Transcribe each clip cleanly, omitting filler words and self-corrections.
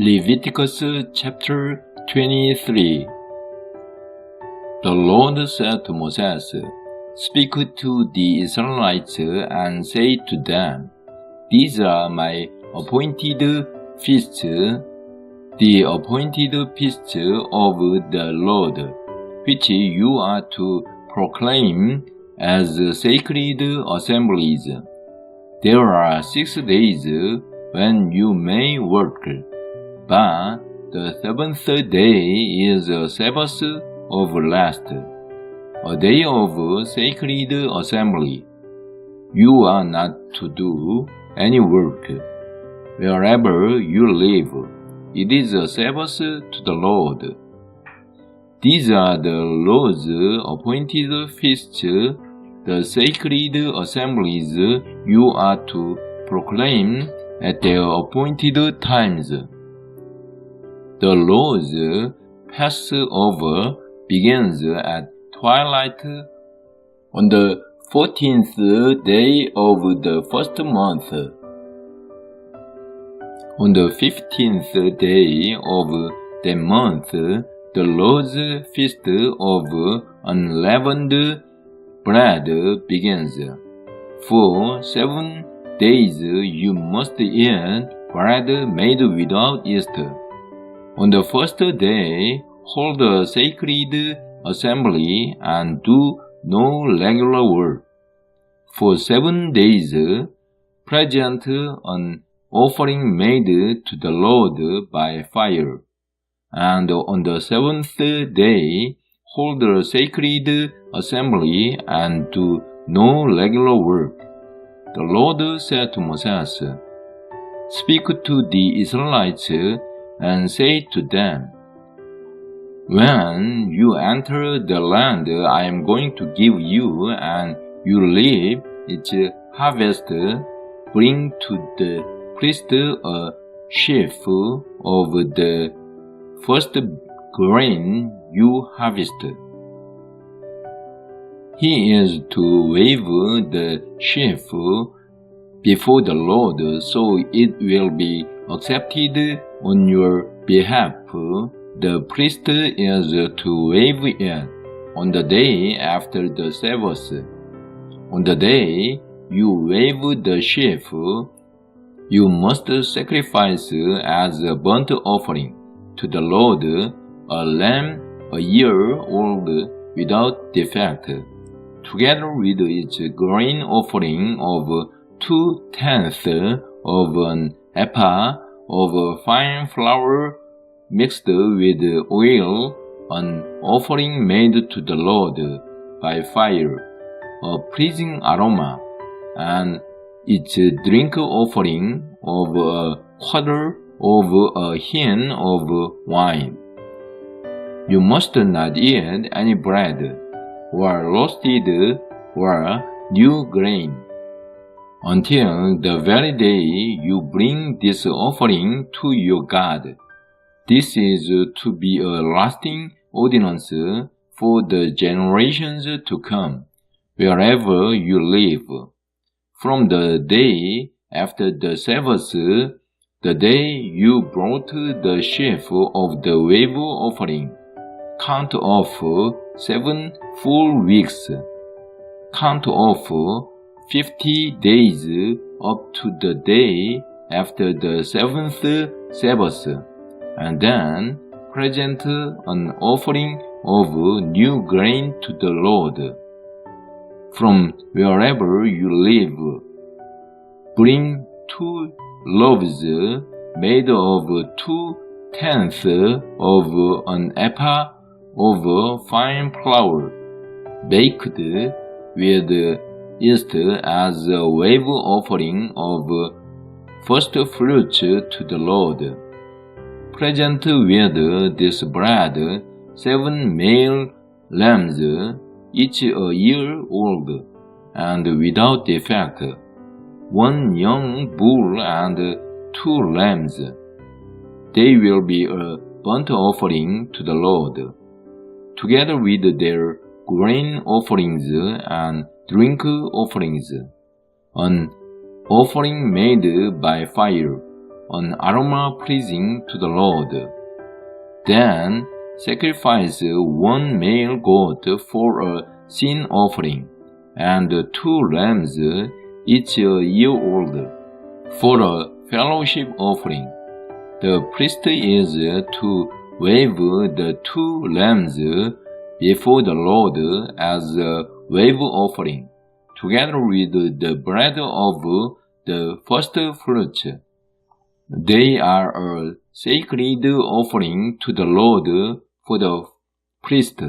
Leviticus chapter 23. The Lord said to Moses, Speak to the Israelites and say to them, These are my appointed feasts, the appointed feasts of the Lord, which you are to proclaim as sacred assemblies. There are 6 days when you may work, but the 7th day is a Sabbath of rest, a day of sacred assembly. You are not to do any work. Wherever you live, it is a Sabbath to the Lord. These are the Lord's appointed feasts, the sacred assemblies you are to proclaim at their appointed times. The Lord's Passover begins at twilight on the 14th day of the first month. On the 15th day of that month, the Lord's feast of unleavened bread begins. For 7 days you must eat bread made without yeast. On the first day, hold a sacred assembly and do no regular work. For 7 days, present an offering made to the Lord by fire. And on the 7th day, hold a sacred assembly and do no regular work. The Lord said to Moses, Speak to the Israelites and say to them, When you enter the land I am going to give you, and you reap its harvest, bring to the priest a sheaf of the first grain you harvest. He is to wave the sheaf before the Lord, so it will be accepted on your behalf. The priest is to wave it on the day after the Sabbath. On the day you wave the sheaf, you must sacrifice as a burnt offering to the Lord a lamb a year old without defect, together with its grain offering of 2/10 of an ephah of fine flour mixed with oil, an offering made to the Lord by fire, a pleasing aroma, and its drink offering of a quarter of a hin of wine. You must not eat any bread, or roasted, or new grain, until the very day you bring this offering to your God. This is to be a lasting ordinance for the generations to come, wherever you live. From the day after the Sabbath, the day you brought the sheaf of the wave offering, count off 7 full weeks. Count off 50 days up to the day after the 7th Sabbath, and then present an offering of new grain to the Lord. From wherever you live, bring 2 loaves made of 2/10 of an ephah of fine flour, baked with yeast as a wave offering of first fruits to the Lord. Present with this bread 7 male lambs, each a year old, and without defect, 1 young bull and 2 lambs. They will be a burnt offering to the Lord, together with their grain offerings and drink offerings, an offering made by fire, an aroma pleasing to the Lord. Then sacrifice one male goat for a sin offering, and 2 lambs, each a year old, for a fellowship offering. The priest is to wave the 2 lambs before the Lord as a wave offering, together with the bread of the first fruits. They are a sacred offering to the Lord for the priest.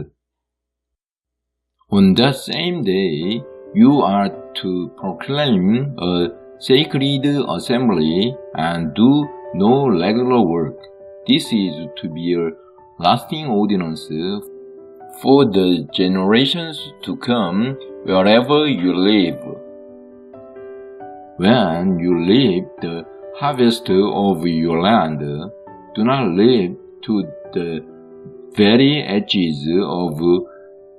On that same day, you are to proclaim a sacred assembly and do no regular work. This is to be a lasting ordinance for the generations to come wherever you live. When you reap the harvest of your land, do not live to the very edges of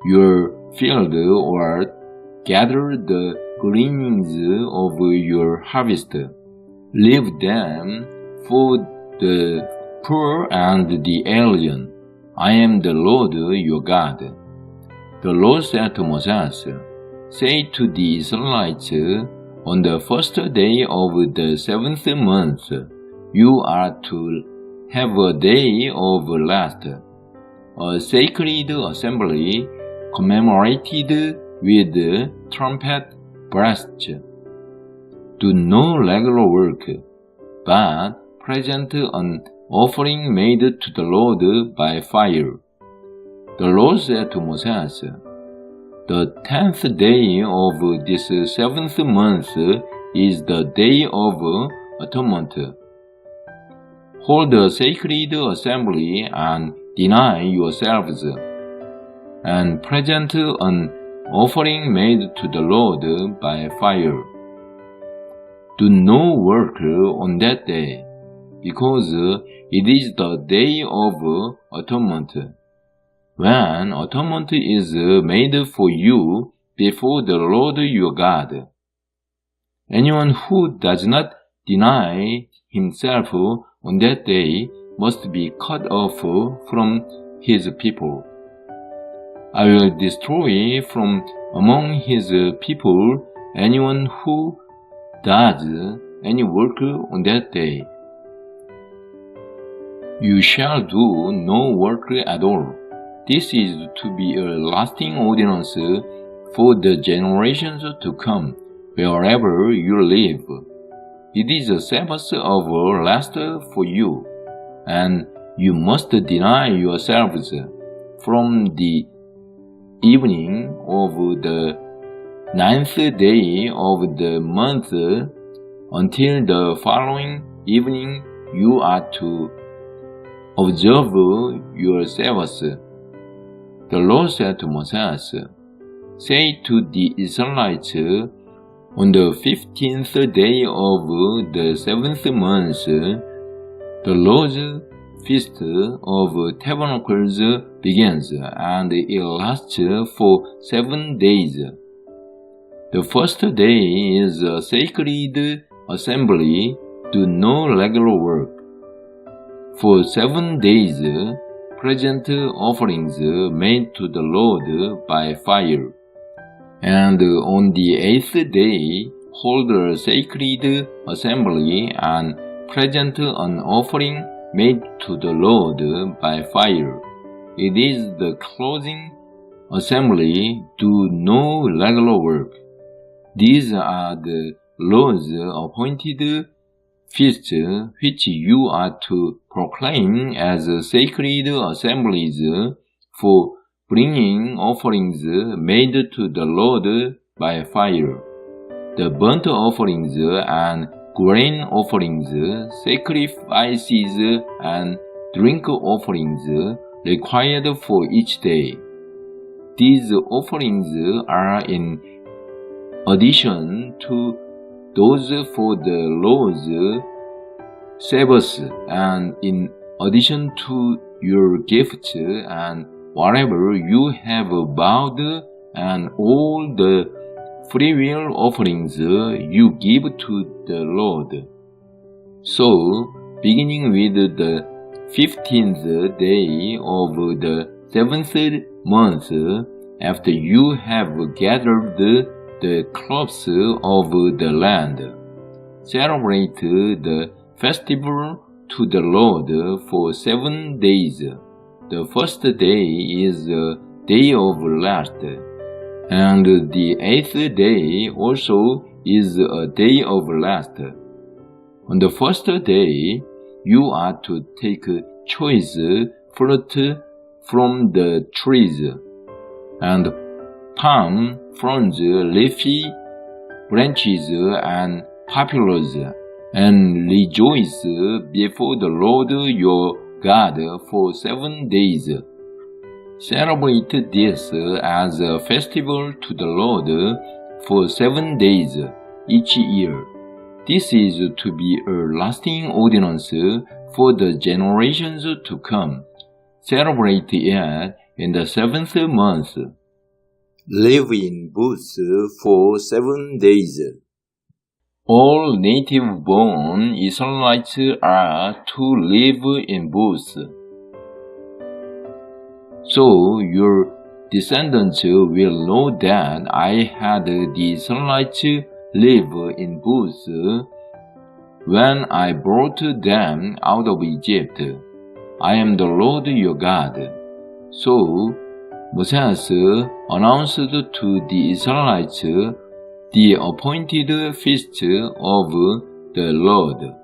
your field or gather the gleanings of your harvest. Leave them for the poor and the alien. I am the Lord your God. The Lord said to Moses, Say to the Israelites, on the first day of the 7th month, you are to have a day of rest, a sacred assembly commemorated with trumpet blasts. Do no regular work, but present an offering made to the Lord by fire. The Lord said to Moses, The 10th day of this 7th month is the day of atonement. Hold a sacred assembly and deny yourselves, and present an offering made to the Lord by fire. Do no work on that day, because it is the day of atonement, when atonement is made for you before the Lord your God. Anyone who does not deny himself on that day must be cut off from his people. I will destroy from among his people anyone who does any work on that day. You shall do no work at all. This is to be a lasting ordinance for the generations to come, wherever you live. It is a Sabbath of rest for you, and you must deny yourselves from the evening of the 9th day of the month until the following evening. You are to observe your Sabbath. The Lord said to Moses, Say to the Israelites, on the 15th day of the 7th month, the Lord's Feast of Tabernacles begins, and it lasts for 7 days. The first day is a sacred assembly. Do no regular work. For 7 days, present offerings made to the Lord by fire. And on the 8th day, hold a sacred assembly and present an offering made to the Lord by fire. It is the closing assembly. Do no regular work. These are the Lord's appointed feasts which you are to proclaim as sacred assemblies for bringing offerings made to the Lord by fire, the burnt offerings and grain offerings, sacrifices and drink offerings required for each day. These offerings are in addition to those for the Lord's Sabbath, and in addition to your gifts and whatever you have vowed, and all the freewill offerings you give to the Lord. So beginning with the 15th day of the 7th month, after you have gathered the crops of the land. Celebrate the festival to the Lord for 7 days. The first day is a day of rest, and the 8th day also is a day of rest. On the first day, you are to take choice fruit from the trees, and palm fronds, leafy branches, and poplars, and rejoice before the Lord your God for 7 days. Celebrate this as a festival to the Lord for 7 days each year. This is to be a lasting ordinance for the generations to come. Celebrate it in the 7th month. Live in booths for 7 days. All native-born Israelites are to live in booths. So your descendants will know that I had the Israelites live in booths when I brought them out of Egypt. I am the Lord your God. So Moses announced to the Israelites the appointed feast of the Lord.